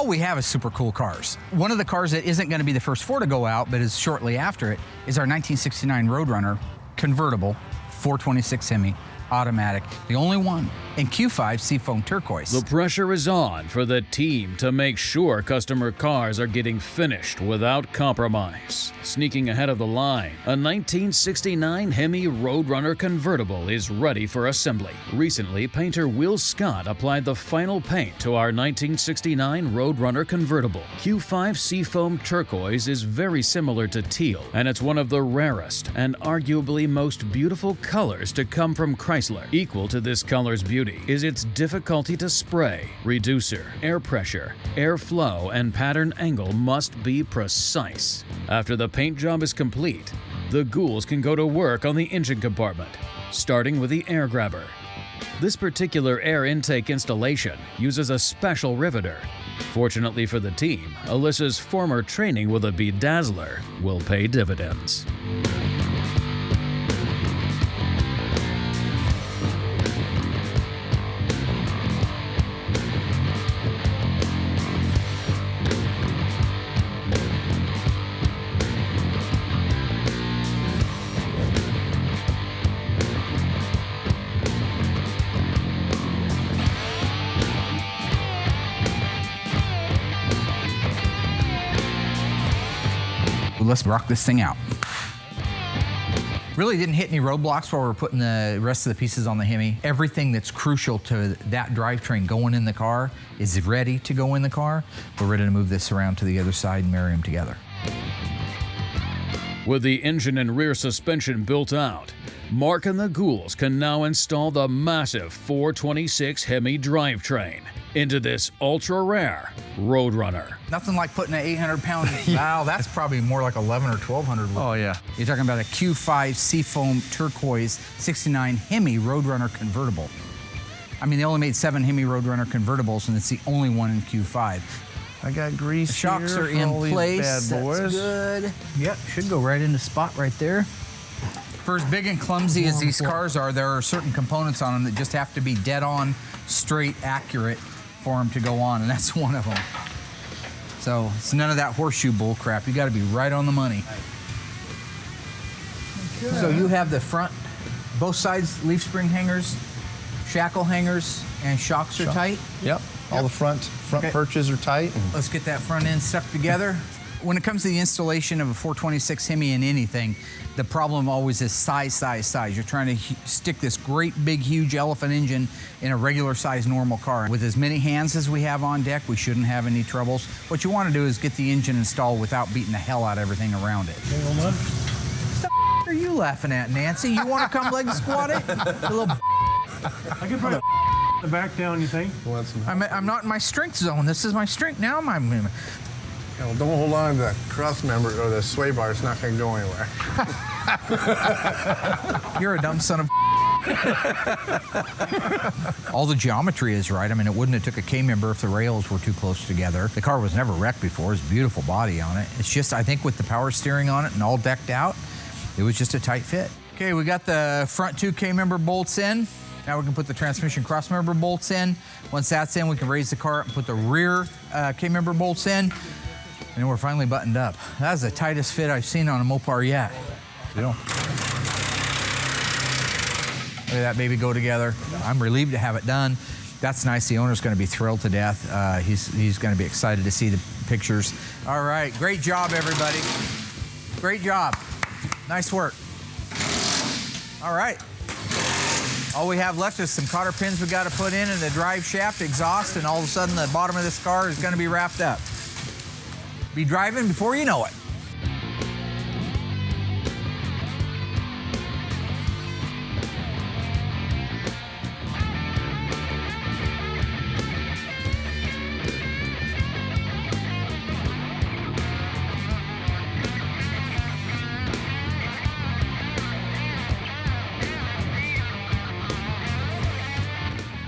all we have is super cool cars. One of the cars that isn't going to be the first 4 to go out, but is shortly after it, is our 1969 Roadrunner convertible 426 Hemi automatic, the only one in Q5 Seafoam turquoise. The pressure is on for the team to make sure customer cars are getting finished without compromise. Sneaking ahead of the line, a 1969 Hemi Roadrunner convertible is ready for assembly. Recently, painter Will Scott applied the final paint to our 1969 Roadrunner convertible. Q5 Seafoam turquoise is very similar to teal, and it's one of the rarest and arguably most beautiful colors to come from Chrysler. Equal to this color's beauty is its difficulty to spray. Reducer, air pressure, airflow, and pattern angle must be precise. After the paint job is complete, the ghouls can go to work on the engine compartment, starting with the air grabber. This particular air intake installation uses a special riveter. Fortunately for the team, Alyssa's former training with a bedazzler will pay dividends. Let's rock this thing out. Really didn't hit any roadblocks while we're putting the rest of the pieces on the Hemi. Everything that's crucial to that drivetrain going in the car is ready to go in the car. We're ready to move this around to the other side and marry them together. With the engine and rear suspension built out, Mark and the ghouls can now install the massive 426 Hemi drivetrain into this ultra-rare Roadrunner. Nothing like putting an 800-pound valve. That's probably more like 11 or 1,200. Oh, yeah. You're talking about a Q5 Seafoam turquoise 69 Hemi Roadrunner convertible. I mean, they only made 7 Hemi Roadrunner convertibles, and it's the only one in Q5. I got grease The shocks here are for in all these place. bad boys. That's good. Yep, should go right in the spot right there. For as big and clumsy as these cars are, there are certain components on them that just have to be dead on, straight, accurate for them to go on, and that's one of them. So it's none of that horseshoe bull crap. You got to be right on the money. Okay. So you have the front, both sides leaf spring hangers, shackle hangers, and shocks are tight? Yep. All the front Okay. perches are tight. Let's get that front end stuck together. When it comes to the installation of a 426 Hemi in anything, the problem always is size, size, size. You're trying to stick this great, big, huge elephant engine in a regular size normal car. With as many hands as we have on deck, we shouldn't have any troubles. What you want to do is get the engine installed without beating the hell out of everything around it. What the f are you laughing at, Nancy? You want to come leg squat it? A little I could probably the back down, you think? I'm not in my strength zone. This is my strength. Now I'm Yeah, well, don't hold on to the cross member or the sway bar. It's not going to go anywhere. You're a dumb son of All the geometry is right. I mean, it wouldn't have took a K-member if the rails were too close together. The car was never wrecked before. It's a beautiful body on it. It's just, I think with the power steering on it and all decked out, it was just a tight fit. Okay, we got the front 2 K-member bolts in. Now we can put the transmission cross-member bolts in. Once that's in, we can raise the car up and put the rear K-member bolts in. And we're finally buttoned up. That's the tightest fit I've seen on a Mopar yet. Yeah. Look at that baby go together. I'm relieved to have it done. That's nice. The owner's going to be thrilled to death. He's going to be excited to see the pictures. All right, great job, everybody. Great job. Nice work. All right. All we have left is some cotter pins we got to put in and the drive shaft, exhaust, and all of a sudden the bottom of this car is going to be wrapped up. Be driving before you know it.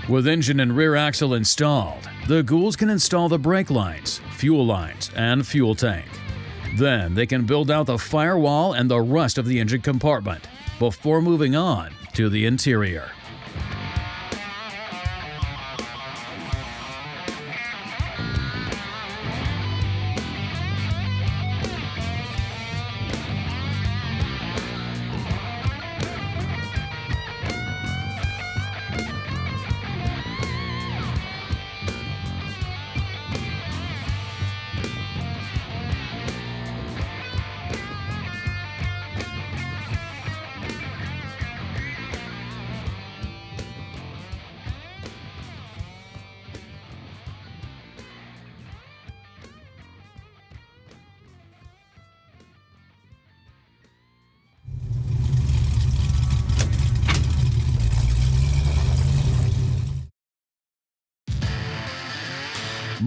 With engine and rear axle installed, the ghouls can install the brake lines, fuel lines, and fuel tank. Then they can build out the firewall and the rest of the engine compartment before moving on to the interior.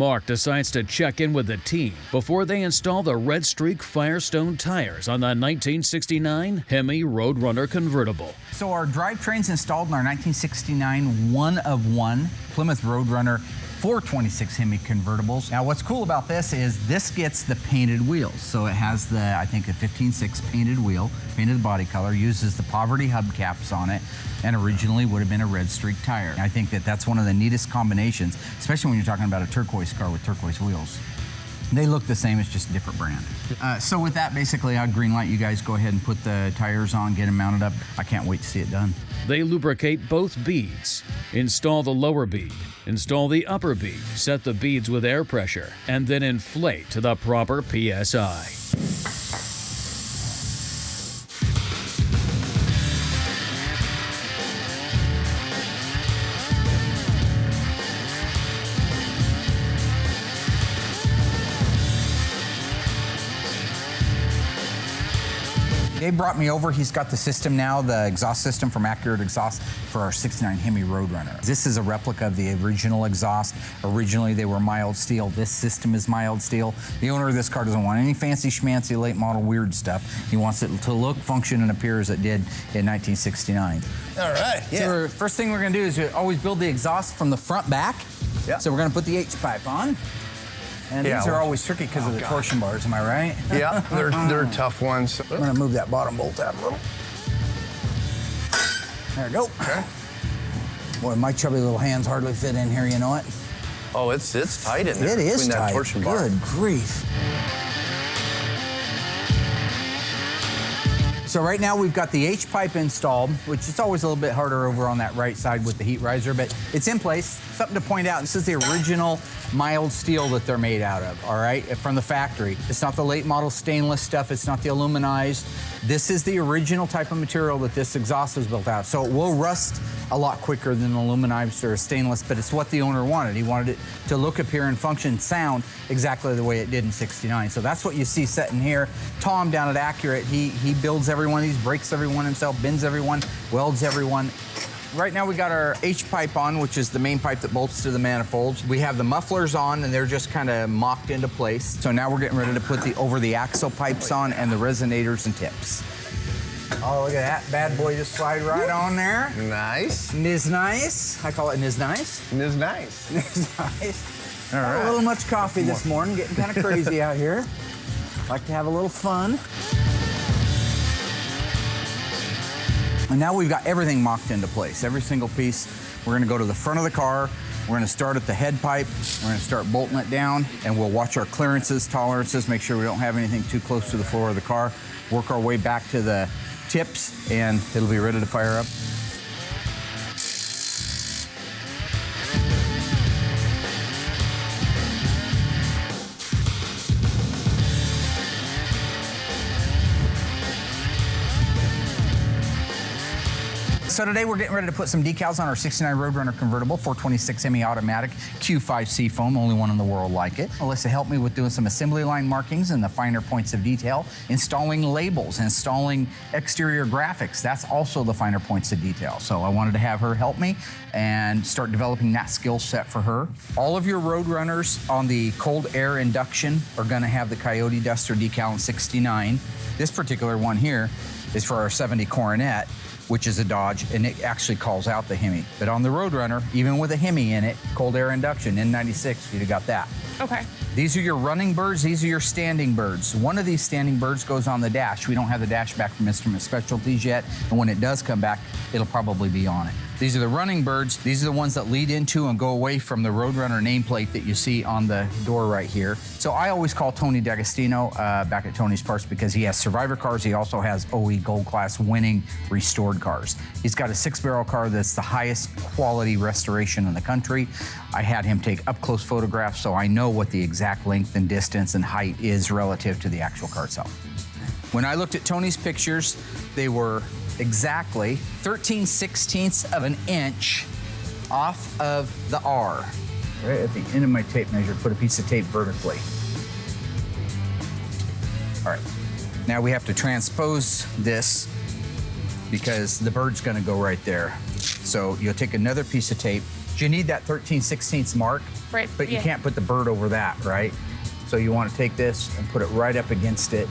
Mark decides to check in with the team before they install the Red Streak Firestone tires on the 1969 Hemi Roadrunner convertible. So our drivetrain's installed in our 1969 one-of-one Plymouth Roadrunner 426 Hemi convertibles. Now what's cool about this is this gets the painted wheels. So it has the, I think, a 15.6 painted wheel, painted body color, uses the Poverty hubcaps on it, and originally would have been a Red Streak tire. I think that that's one of the neatest combinations, especially when you're talking about a turquoise car with turquoise wheels. They look the same, it's just a different brand. So with that, basically, I'll green light you guys, go ahead and put the tires on, get them mounted up. I can't wait to see it done. They lubricate both beads, install the lower bead, install the upper bead, set the beads with air pressure, and then inflate to the proper PSI. Dave brought me over. He's got the system now, the exhaust system from Accurate Exhaust for our 69 Hemi Roadrunner. This is a replica of the original exhaust. Originally, they were mild steel. This system is mild steel. The owner of this car doesn't want any fancy schmancy late model weird stuff. He wants it to look, function, and appear as it did in 1969. All right, yeah. So first thing we're gonna do is always build the exhaust from the front back. Yeah. So we're gonna put the H-pipe on. And Yeah, these are well- always tricky because of the torsion bars, am I right? Yeah, they're tough ones. I'm gonna move that bottom bolt out a little. There we go. Okay. Boy, my chubby little hands hardly fit in here, you know it? Oh, it's tight in there. It is between tight. That torsion bar. Good grief. So right now we've got the H-pipe installed, which is always a little bit harder over on that right side with the heat riser, but it's in place. Something to point out, this is the original mild steel that they're made out of, all right, from the factory. It's not the late model stainless stuff, it's not the aluminized. This is the original type of material that this exhaust is built out. So it will rust a lot quicker than aluminized or stainless, but it's what the owner wanted. He wanted it to look, appear, and function, sound exactly the way it did in '69. So that's what you see sitting here. Tom down at Accurate, he builds every one of these, breaks every one himself, bends every one, welds every one. Right now we got our H-pipe on, which is the main pipe that bolts to the manifolds. We have the mufflers on and they're just kind of mocked into place. So now we're getting ready to put the over the axle pipes on and the resonators and tips. Oh, look at that bad boy just slide right on there. Nice. Niz nice. I call it niz nice. It's nice. Niz nice. All right. A little much coffee this morning, getting kind of crazy out here. Like to have a little fun. And now we've got everything mocked into place, every single piece. We're gonna go to the front of the car, we're gonna start at the head pipe, we're gonna start bolting it down, and we'll watch our clearances, tolerances, make sure we don't have anything too close to the floor of the car, work our way back to the tips, and it'll be ready to fire up. So today we're getting ready to put some decals on our 69 Roadrunner convertible, 426 Hemi automatic, Q5 Seafoam, only one in the world like it. Alyssa helped me with doing some assembly line markings and the finer points of detail, installing labels, installing exterior graphics. That's also the finer points of detail. So I wanted to have her help me and start developing that skill set for her. All of your Roadrunners on the cold air induction are gonna have the Coyote Duster decal in 69. This particular one here is for our 70 Coronet, which is a Dodge, and it actually calls out the Hemi. But on the Roadrunner, even with a Hemi in it, cold air induction, N96, you'd have got that. Okay. These are your running birds, these are your standing birds. One of these standing birds goes on the dash. We don't have the dash back from Instrument Specialties yet, and when it does come back, it'll probably be on it. These are the running birds. These are the ones that lead into and go away from the Roadrunner nameplate that you see on the door right here. So I always call Tony D'Agostino back at Tony's Parts because he has Survivor cars. He also has OE Gold Class winning restored cars. He's got a 6-barrel car that's the highest quality restoration in the country. I had him take up-close photographs so I know what the exact length and distance and height is relative to the actual car itself. When I looked at Tony's pictures, they were exactly 13/16 of an inch off of the R. Right at the end of my tape measure, put a piece of tape vertically. All right, now we have to transpose this because the bird's gonna go right there. So you'll take another piece of tape, You need that 13/16 mark, Right, but you yeah. can't put the bird over that, right? So you want to take this and put it right up against it,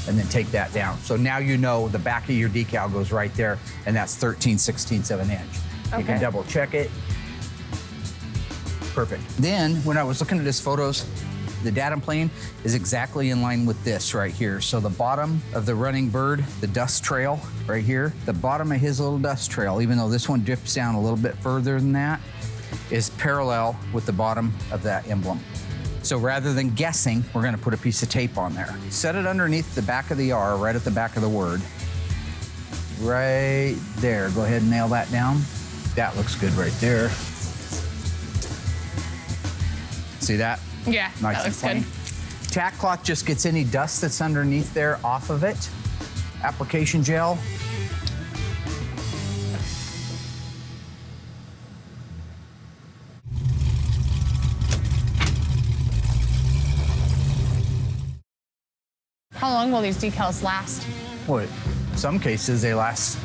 and then take that down. So now you know the back of your decal goes right there, and that's 13/16 of an inch. You can Okay. double check it. Perfect. Then, when I was looking at his photos, the datum plane is exactly in line with this right here. So the bottom of the running bird, the dust trail right here, the bottom of his little dust trail, even though this one dips down a little bit further than that, is parallel with the bottom of that emblem. So rather than guessing, we're gonna put a piece of tape on there. Set it underneath the back of the R, right at the back of the word. Right there, go ahead and nail that down. That looks good right there. See that? Yeah, Nice that and looks plain. good. Tack cloth just gets any dust that's underneath there off of it. Application gel. How long will these decals last? Well, in some cases they last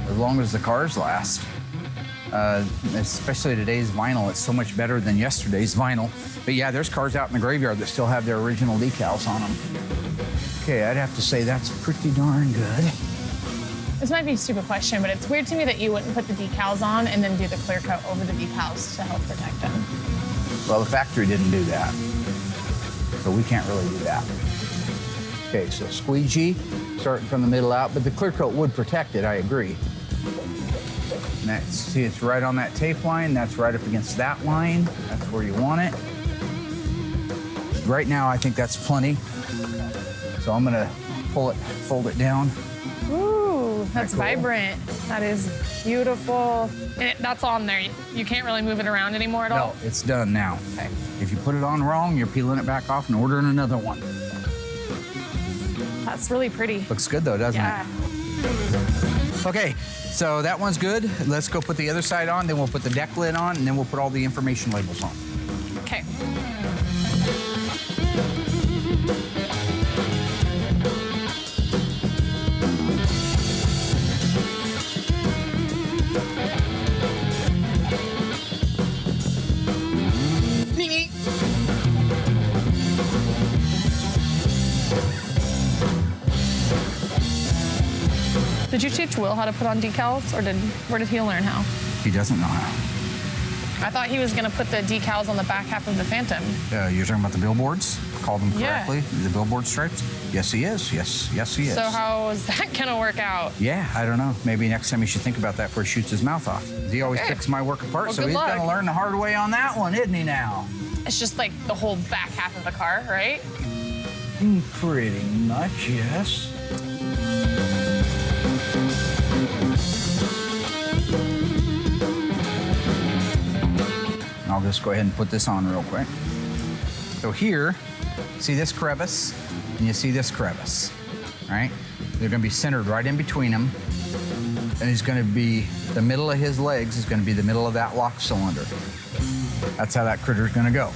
as long as the cars last. Especially today's vinyl, it's so much better than yesterday's vinyl. But yeah, there's cars out in the graveyard that still have their original decals on them. Okay, I'd have to say that's pretty darn good. This might be a stupid question, but it's weird to me that you wouldn't put the decals on and then do the clear coat over the decals to help protect them. Well, the factory didn't do that, so we can't really do that. Okay, so squeegee, starting from the middle out, but the clear coat would protect it, I agree. And that's, see, it's right on that tape line. That's right up against that line. That's where you want it. Right now, I think that's plenty. So I'm gonna pull it, fold it down. Ooh, that's Cool. vibrant. That is beautiful. And that's on there. You can't really move it around anymore at No, all? it's done now. Okay. If you put it on wrong, you're peeling it back off and ordering another one. That's really pretty. Looks good though, doesn't Yeah. it? Okay, so that one's good. Let's go put the other side on, then we'll put the deck lid on, and then we'll put all the information labels on. Okay. Did you teach Will how to put on decals, or where did he learn how? He doesn't know how. I thought he was gonna put the decals on the back half of the Phantom. You're talking about the billboards? Called them Yeah. correctly? The billboard stripes? Yes, he is. Yes, he is. So how is that gonna work out? Yeah, I don't know. Maybe next time he should think about that before he shoots his mouth off. He always Okay. picks my work apart, Well, so good he's luck. gonna learn the hard way on that one, isn't he now? It's just like the whole back half of the car, right? Pretty much, yes. I'll just go ahead and put this on real quick. So here, see this crevice, and you see this crevice, right? They're gonna be centered right in between them, and he's gonna be, the middle of his legs is gonna be the middle of that lock cylinder. That's how that critter's gonna go.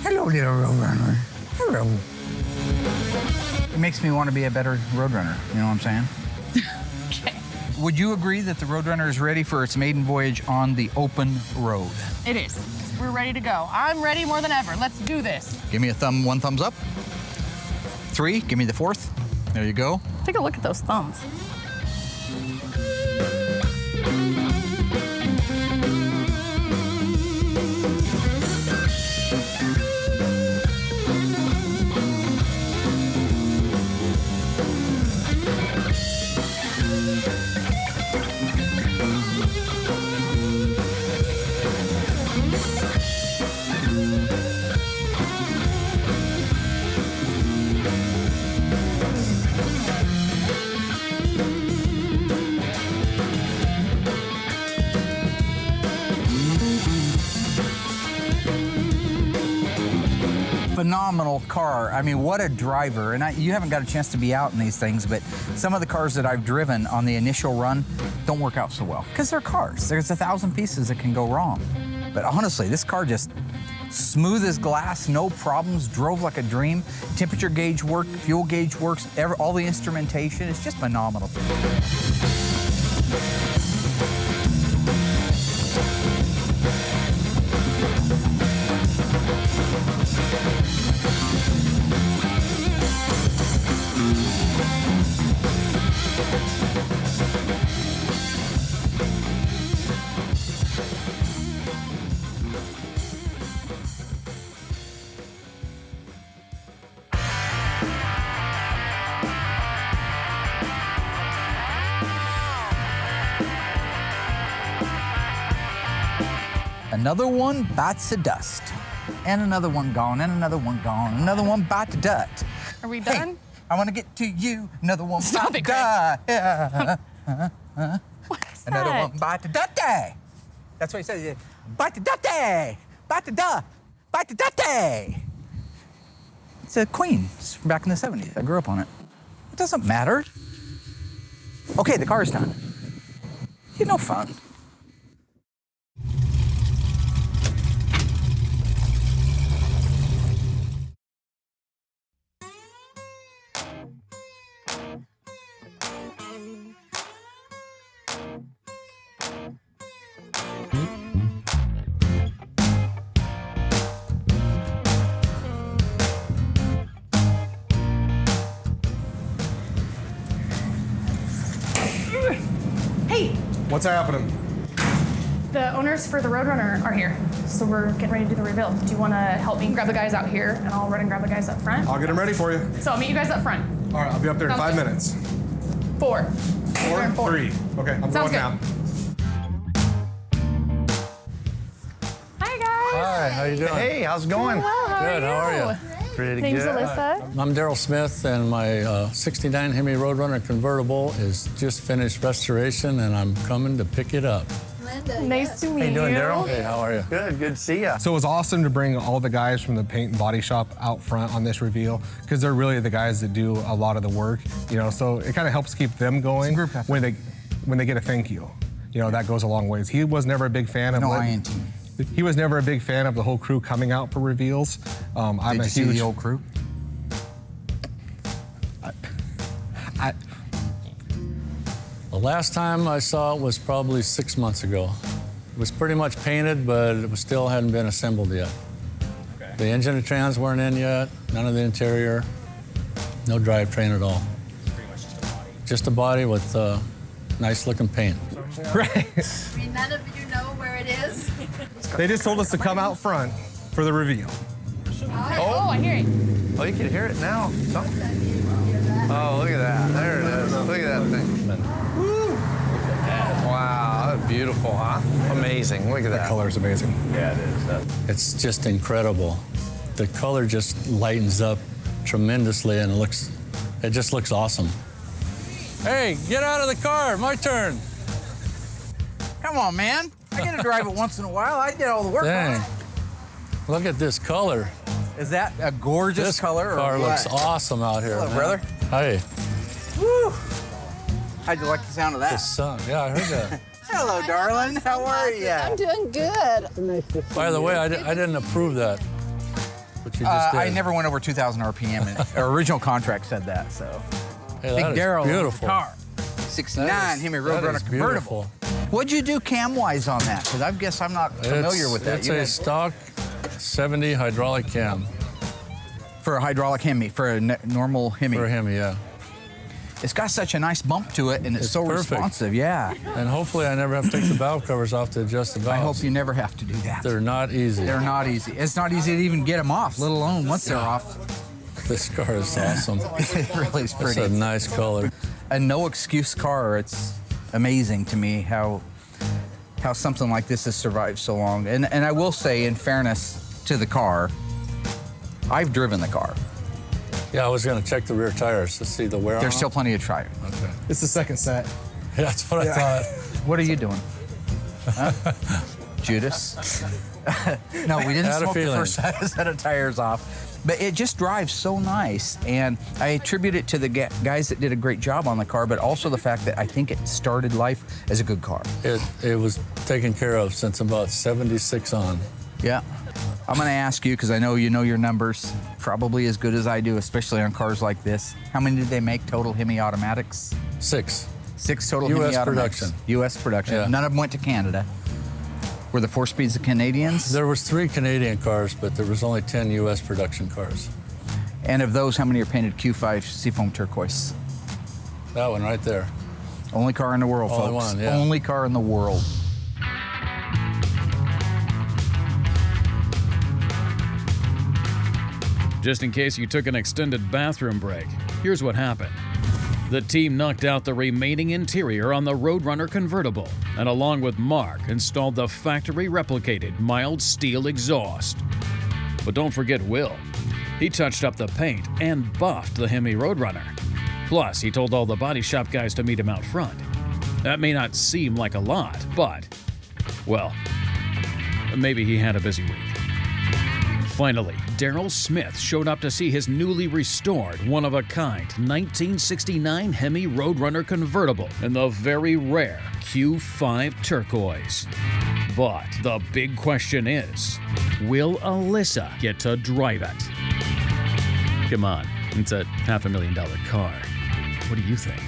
Hello, little Roadrunner. Hello. It makes me want to be a better Roadrunner, you know what I'm saying? Okay. Would you agree that the Roadrunner is ready for its maiden voyage on the open road? It is. We're ready to go. I'm ready more than ever. Let's do this. Give me a one thumbs up. 3, give me the 4th. There you go. Take a look at those thumbs. Phenomenal car. I mean, what a driver. And you haven't got a chance to be out in these things, but some of the cars that I've driven on the initial run don't work out so well because they're cars. There's 1,000 pieces that can go wrong. But honestly, this car just, Smooth as glass, no problems, drove like a dream. Temperature gauge worked, fuel gauge works, all the instrumentation. It's just phenomenal. Another one bites the dust. And another one gone, and another one gone. Another one bite the dust. Are we done? Hey, I want to get to you. Another one Stop bite it, the dust. Yeah. What is Another that? one bite the dust. That's what he says. Bite the dust. Bite the dust. Bite the dust. It's a Queen. It's from back in the 70s. I grew up on it. It doesn't matter. Okay, the car's done. You're no fun. Hey, What's happening? the owners for the Roadrunner are here, so we're getting ready to do the reveal. Do you want to help me grab the guys out here, and I'll run and grab the guys up front? I'll get them ready for you. So I'll meet you guys up front. All right, I'll be up there in Sounds 5 good. minutes. 4. 4? 3. Okay, I'm Sounds going good. now. Hi guys. Hi, how you doing? Hey, how's it going? Well, how Good, how are you? you? Pretty Name's good. Alyssa. I'm Daryl Smith, and my 69 Hemi Roadrunner convertible is just finished restoration, and I'm coming to pick it up. Nice to meet How you doing, Daryl? Hey, how are you? Good to see ya. So it was awesome to bring all the guys from the paint and body shop out front on this reveal, because they're really the guys that do a lot of the work, you know, so it kind of helps keep them going group effort. when they get a thank you. You know, that goes a long ways. He was never a big fan of He was never a big fan of the whole crew coming out for reveals. I'm Did a you see huge the old crew? The last time I saw it was probably 6 months ago. It was pretty much painted, but it still hadn't been assembled yet. Okay. The engine and trans weren't in yet, none of the interior, no drivetrain at all. Pretty much just a body. Just a body with nice looking paint. Right. I mean, none of you know where it is. They just told us to come out front for the reveal. Oh, I hear it. Oh, you can hear it now. Oh, look at that. There it is. Look at that thing. Woo. Wow, that's beautiful, huh? Amazing. Look at that. The color's amazing. Yeah, it is. It's just incredible. The color just lightens up tremendously, and it just looks awesome. Hey, get out of the car, my turn. Come on, man. I get to drive it once in a while. I did all the work on Dang. it. Look at this color. Is that a gorgeous This color? car or looks what? awesome out here, Hello, man. brother. Hey, Woo. How'd you like the sound of the that? sun. Yeah, I heard that. Hello, darling. How are you? I'm doing good. By the way, I didn't approve that, but you just did. I never went over 2,000 RPM, and our original contract said that, so. Hey, Big that is Daryl beautiful. car. 69 Hemi Roadrunner convertible. What'd you do cam-wise on that? Because I guess I'm not familiar with that. It's You a guys- stock 70 hydraulic cam For a hydraulic Hemi, for a normal Hemi. for him, yeah. It's got such a nice bump to it, and it's so perfect. responsive. Yeah. And hopefully I never have to take the valve covers off to adjust the I valves. hope you never have to do that. They're not easy. They're not easy. It's not easy to even get them off, let alone once they're off. This car is awesome. It really is It's pretty. a nice color. A no excuse car. It's amazing to me how something like this has survived so long. And I will say, in fairness to the car, I've driven the car. Yeah, I was going to check the rear tires to see the wear on There's them. still plenty of tire. Okay. It's the second set. Yeah, that's what I thought. What are you doing? Huh? Judas? No, we didn't Had a smoke the feeling. first set of tires off. But it just drives so nice, and I attribute it to the guys that did a great job on the car, but also the fact that I think it started life as a good car. It was taken care of since about 76 on. Yeah. I'm going to ask you, because I know you know your numbers probably as good as I do, especially on cars like this. How many did they make total Hemi automatics? 6. 6 total US Hemi automatics. production. U.S. production. Yeah. None of them went to Canada. Were the 4-speeds the Canadians? There was 3 Canadian cars, but there was only 10 U.S. production cars. And of those, how many are painted Q5 Seafoam turquoise? That one right there. Only car in the world, Only folks. one, yeah. Only car in the world. Just in case you took an extended bathroom break, here's what happened. The team knocked out the remaining interior on the Roadrunner convertible, and along with Mark, installed the factory-replicated mild steel exhaust. But don't forget Will. He touched up the paint and buffed the Hemi Roadrunner. Plus, he told all the body shop guys to meet him out front. That may not seem like a lot, but, well, maybe he had a busy week. Finally, Daryl Smith showed up to see his newly restored, one-of-a-kind 1969 Hemi Roadrunner convertible in the very rare Q5 turquoise. But the big question is, will Alyssa get to drive it? Come on, it's a $500,000 car. What do you think?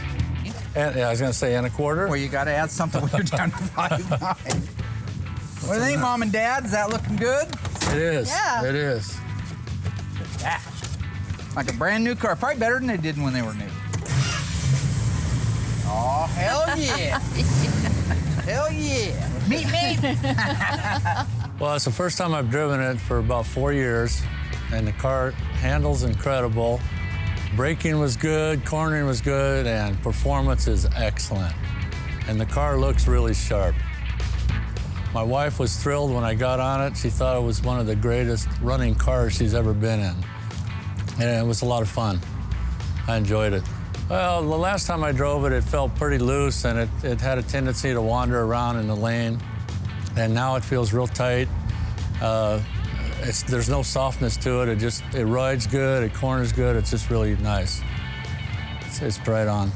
And, yeah, I was going to say, and a quarter. Well, you got to add something when you're down to 5.9. What do you think, Mom and Dad? Is that looking good? It is. Yeah. It is. Yeah. Like a brand new car. Probably better than they did when they were new. Oh, hell yeah. Hell yeah. Meet me. Well, it's the first time I've driven it for about 4 years, and the car handles incredible. Braking was good, cornering was good, and performance is excellent. And the car looks really sharp. My wife was thrilled when I got on it. She thought it was one of the greatest running cars she's ever been in. And it was a lot of fun. I enjoyed it. Well, the last time I drove it, it felt pretty loose, and it had a tendency to wander around in the lane. And now it feels real tight. There's no softness to it. It rides good, it corners good. It's just really nice. It's right on.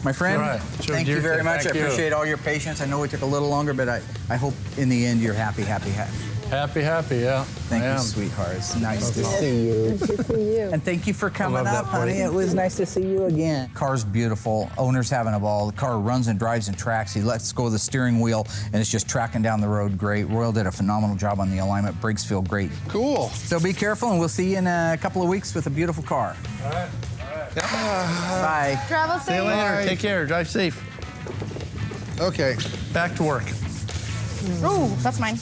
My friend, All right. thank you very much. I appreciate all your patience. I know we took a little longer, but I hope in the end you're happy, happy, happy. Happy, yeah. Thank I you, am. sweetheart. It's nice to see you. Nice to see you. And thank you for coming love up, that honey. place. It was nice to see you again. Car's beautiful. Owner's having a ball. The car runs and drives and tracks. He lets go of the steering wheel, and it's just tracking down the road great. Royal did a phenomenal job on the alignment. Brakes feel great. Cool. So be careful, and we'll see you in a couple of weeks with a beautiful car. All right. Bye. Travel See you safe. later. Take care. Drive safe. Okay, back to work. Oh, that's mine.